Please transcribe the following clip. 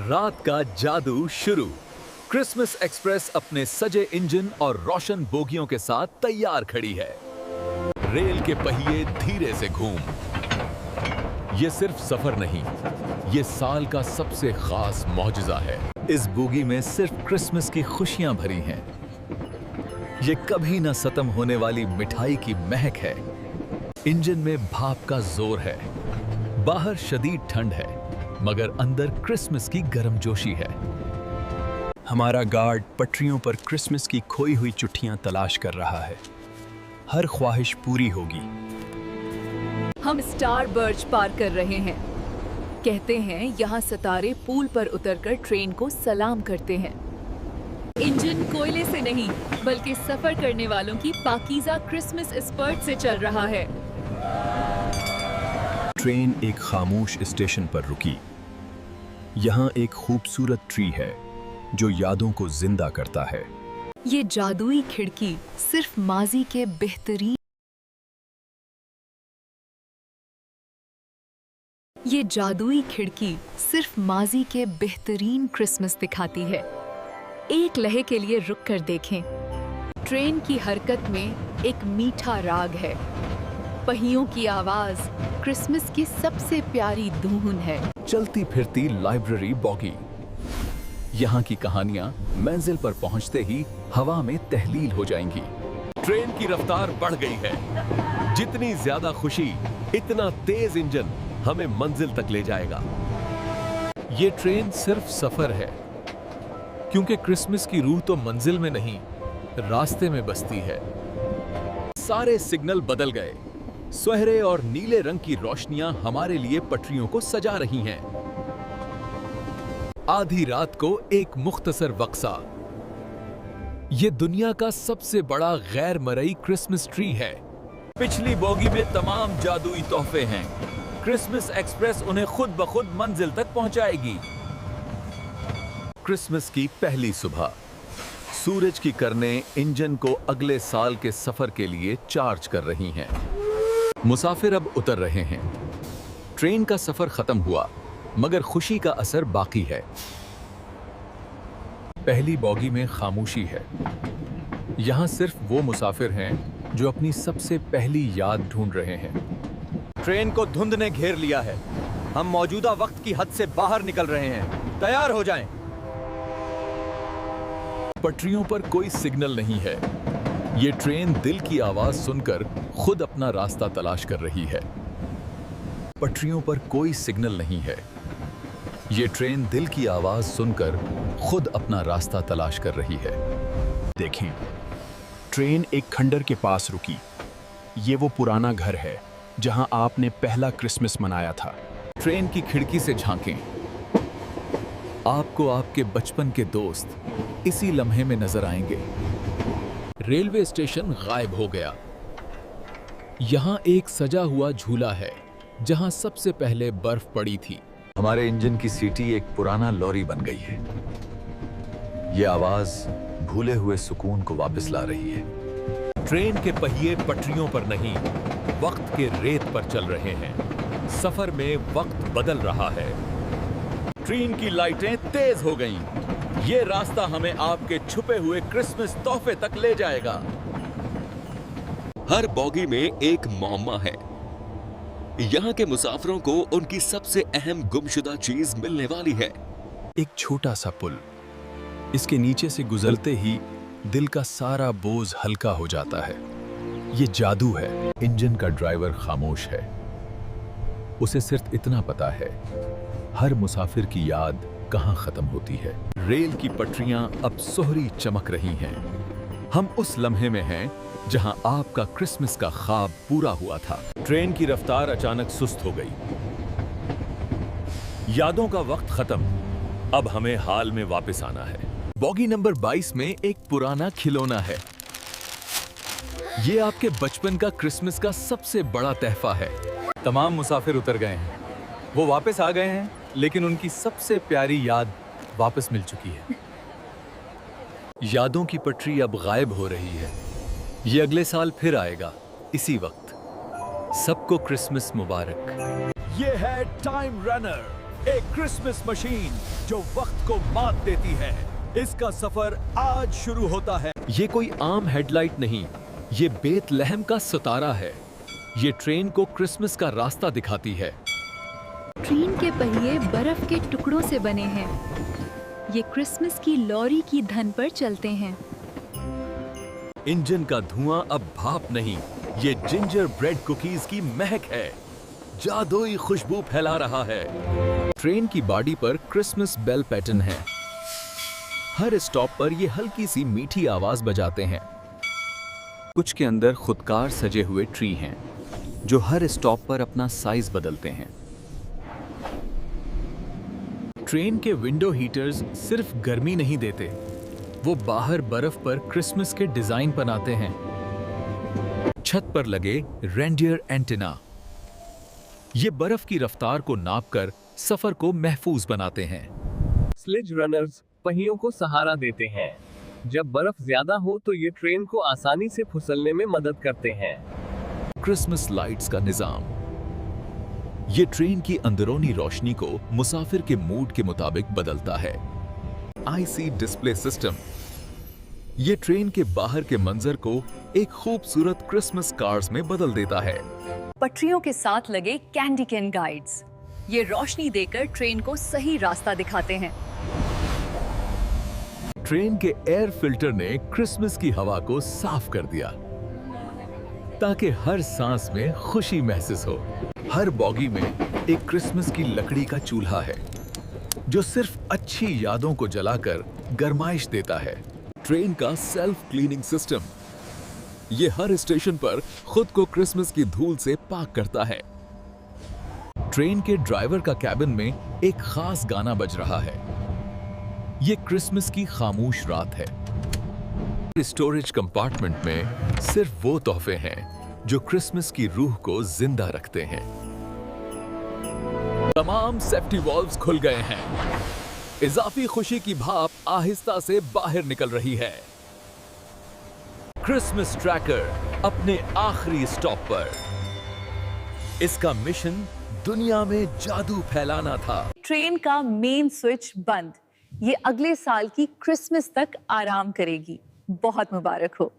रात का जादू शुरू। क्रिसमस एक्सप्रेस अपने सजे इंजन और रोशन बोगियों के साथ तैयार खड़ी है। रेल के पहिए धीरे से घूम। ये सिर्फ सफर नहीं, ये साल का सबसे खास मौजज़ा है। इस बोगी में सिर्फ क्रिसमस की खुशियां भरी हैं। ये कभी ना खत्म होने वाली मिठाई की महक है। इंजन में भाप का जोर है। बाहर शदीद ठंड है, मगर अंदर क्रिसमस की गर्मजोशी है। हमारा गार्ड पटरियों पर क्रिसमस की खोई हुई चिट्ठियां तलाश कर रहा है। हर ख्वाहिश पूरी होगी। हम स्टार बर्ज पार कर रहे हैं। कहते हैं यहाँ सितारे पुल पर उतरकर ट्रेन को सलाम करते हैं। इंजन कोयले से नहीं, बल्कि सफर करने वालों की पाकीज़ा क्रिसमस स्पर्ट से चल रहा है। ट्रेन एक खामोश स्टेशन पर रुकी। यहाँ एक खूबसूरत ट्री है जो यादों को जिंदा करता है। ये जादुई खिड़की सिर्फ माजी के बेहतरीन क्रिसमस दिखाती है। एक लहे के लिए रुक कर देखें। ट्रेन की हरकत में एक मीठा राग है। पहियों की आवाज क्रिसमस की सबसे प्यारी धुन है। चलती फिरती लाइब्रेरी बॉगी। यहाँ की कहानियां मंजिल पर पहुंचते ही हवा में तहलील हो जाएंगी। ट्रेन की रफ्तार बढ़ गई है। जितनी ज्यादा खुशी, इतना तेज इंजन हमें मंजिल तक ले जाएगा। ये ट्रेन सिर्फ सफर है, क्योंकि क्रिसमस की रूह तो मंजिल में नहीं, रास्ते में बसती है। सारे सिग्नल बदल गए। सुनहरे और नीले रंग की रोशनियां हमारे लिए पटरियों को सजा रही हैं। आधी रात को एक मुख्तसर वक्सा। यह दुनिया का सबसे बड़ा गैर मरई क्रिसमस ट्री है। पिछली बोगी में तमाम जादुई तोहफे हैं। क्रिसमस एक्सप्रेस उन्हें खुद ब खुद मंजिल तक पहुंचाएगी। क्रिसमस की पहली सुबह। सूरज की किरणें इंजन को अगले साल के सफर के लिए चार्ज कर रही हैं। मुसाफिर अब उतर रहे हैं। ट्रेन का सफर खत्म हुआ, मगर खुशी का असर बाकी है। पहली बॉगी में खामोशी है। यहां सिर्फ वो मुसाफिर हैं जो अपनी सबसे पहली याद ढूंढ रहे हैं। ट्रेन को धुंध ने घेर लिया है। हम मौजूदा वक्त की हद से बाहर निकल रहे हैं। तैयार हो जाएं। पटरियों पर कोई सिग्नल नहीं है। ये ट्रेन दिल की आवाज सुनकर खुद अपना रास्ता तलाश कर रही है। पटरियों पर कोई सिग्नल नहीं है। ये ट्रेन दिल की आवाज सुनकर खुद अपना रास्ता तलाश कर रही है। देखें, ट्रेन एक खंडर के पास रुकी। ये वो पुराना घर है जहां आपने पहला क्रिसमस मनाया था। ट्रेन की खिड़की से झांकें। आपको आपके बचपन के दोस्त इसी लम्हे में नजर आएंगे। रेलवे स्टेशन गायब हो गया। यहां एक सजा हुआ झूला है जहां सबसे पहले बर्फ पड़ी थी। हमारे इंजन की सीटी एक पुराना लॉरी बन गई है। ये आवाज भूले हुए सुकून को वापस ला रही है। ट्रेन के पहिए पटरियों पर नहीं, वक्त के रेत पर चल रहे हैं। सफर में वक्त बदल रहा है। ट्रेन की लाइटें तेज हो गईं। ये रास्ता हमें आपके छुपे हुए क्रिसमस तोहफे तक ले जाएगा। हर बॉगी में एक मौम्मा है। यहाँ के मुसाफिरों को उनकी सबसे अहम गुमशुदा चीज मिलने वाली है। एक छोटा सा पुल। इसके नीचे से गुजरते ही दिल का सारा बोझ हल्का हो जाता है। ये जादू है। इंजन का ड्राइवर खामोश है। उसे सिर्फ इतना पता है, हर मुसाफिर की याद कहां खत्म होती है। रेल की पटरियां अब सोहरी चमक रही हैं। हम उस लम्हे में हैं जहां आपका क्रिसमस का ख्वाब पूरा हुआ था। ट्रेन की रफ्तार अचानक सुस्त हो गई। यादों का वक्त खत्म। अब हमें हाल में वापस आना है। बॉगी नंबर 22 में एक पुराना खिलौना है। यह आपके बचपन का क्रिसमस का सबसे बड़ा तोहफा है। तमाम मुसाफिर उतर गए हैं। वो वापस आ गए हैं, लेकिन उनकी सबसे प्यारी याद वापस मिल चुकी है। यादों की पटरी अब गायब हो रही है। ये अगले साल फिर आएगा इसी वक्त। सबको क्रिसमस मुबारक। ये है टाइम रनर। एक क्रिसमस मशीन जो वक्त को मात देती है। इसका सफर आज शुरू होता है। ये कोई आम हेडलाइट नहीं, ये बेतलहम का सितारा है। ये ट्रेन को क्रिसमस का रास्ता दिखाती है। ट्रेन के पहिए बर्फ के टुकड़ों से बने हैं। ये क्रिसमस की लॉरी की धन पर चलते हैं। इंजन का धुआं अब भाप नहीं, ये जिंजर ब्रेड कुकीज की महक है। जादुई खुशबू फैला रहा है। ट्रेन की बॉडी पर क्रिसमस बेल पैटर्न है। हर स्टॉप पर ये हल्की सी मीठी आवाज बजाते हैं। कुछ के अंदर खुदकार सजे हुए ट्री हैं, जो हर स्टॉप पर अपना साइज बदलते हैं। ट्रेन के विंडो हीटर्स सिर्फ गर्मी नहीं देते, वो बाहर बर्फ पर क्रिसमस के डिजाइन बनाते हैं। छत पर लगे रेंडियर एंटेना, ये बर्फ की रफ्तार को नापकर सफर को महफूज बनाते हैं। स्लेज रनर्स पहियों को सहारा देते हैं। जब बर्फ ज्यादा हो तो ये ट्रेन को आसानी से फिसलने में मदद करते हैं। क्रिसमस लाइट्स का निजाम, ये ट्रेन की अंदरूनी रोशनी को मुसाफिर के मूड के मुताबिक बदलता है। आईसी डिस्प्ले सिस्टम, ये ट्रेन के बाहर के मंजर को एक खूबसूरत क्रिसमस कार्ड्स में बदल देता है। पटरियों के साथ लगे कैंडी कैन गाइड्स, ये रोशनी देकर ट्रेन को सही रास्ता दिखाते हैं। ट्रेन के एयर फिल्टर ने क्रिसमस की हवा को साफ कर दिया, ताकि हर सांस में खुशी महसूस हो। हर बॉगी में एक क्रिसमस की लकड़ी का चूल्हा है, जो सिर्फ अच्छी यादों को जलाकर गरमाइश देता है। ट्रेन का सेल्फ क्लीनिंग सिस्टम, ये हर स्टेशन पर खुद को क्रिसमस की धूल से पाक करता है। ट्रेन के ड्राइवर का कैबिन में एक खास गाना बज रहा है, ये क्रिसमस की खामोश रात है। स्टोरेज कंपार्टमेंट में सिर्फ वो तोहफे हैं जो क्रिसमस की रूह को जिंदा रखते हैं। तमाम सेफ्टी वॉल्व्स खुल गए हैं। इजाफी खुशी की भाप आहिस्ता से बाहर निकल रही है। क्रिसमस ट्रैकर अपने आखिरी स्टॉप पर। इसका मिशन दुनिया में जादू फैलाना था। ट्रेन का मेन स्विच बंद, ये अगले साल की क्रिसमस तक आराम करेगी। बहुत मुबारक हो।